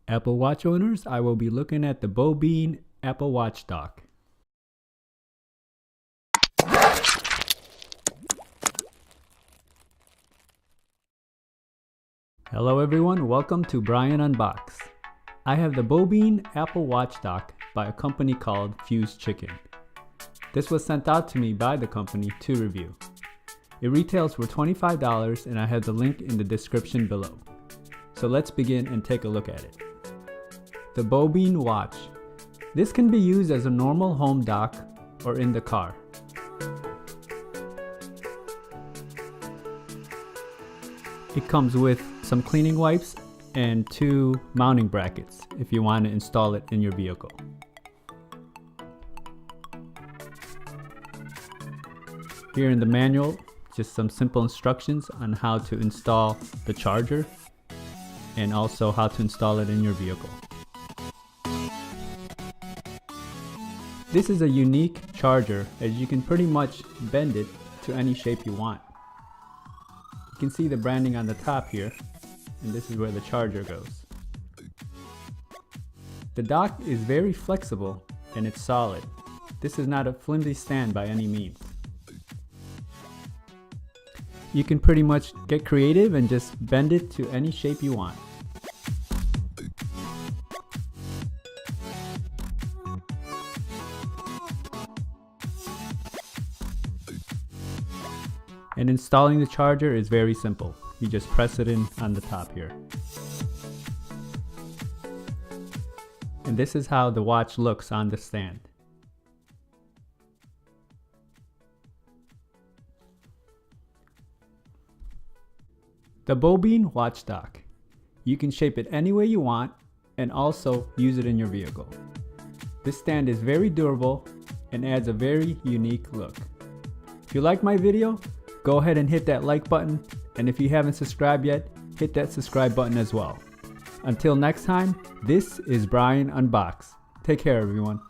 Apple Watch owners, I will be looking at the Bobine Apple Watch dock. Hello everyone, welcome to Brian Unboxed. I have the Bobine Apple Watch dock by a company called Fuse Chicken. This was sent out to me by the company to review. It retails for $25 and I have the link in the description below. So let's begin and take a look at it. The Bobine Watch. This can be used as a normal home dock or in the car. It comes with some cleaning wipes and 2 mounting brackets if you want to install it in your vehicle. Here in the manual, just some simple instructions on how to install the charger and also how to install it in your vehicle. This is a unique charger as you can pretty much bend it to any shape you want. You can see the branding on the top here, and this is where the charger goes. The dock is very flexible and it's solid. This is not a flimsy stand by any means. You can pretty much get creative and just bend it to any shape you want. And installing the charger is very simple. You just press it in on the top here. And this is how the watch looks on the stand. The Bobine Watch Dock. You can shape it any way you want and also use it in your vehicle. This stand is very durable and adds a very unique look. If you like my video, go ahead and hit that like button, and if you haven't subscribed yet, hit that subscribe button as well. Until next time, this is Brian Unboxed. Take care everyone.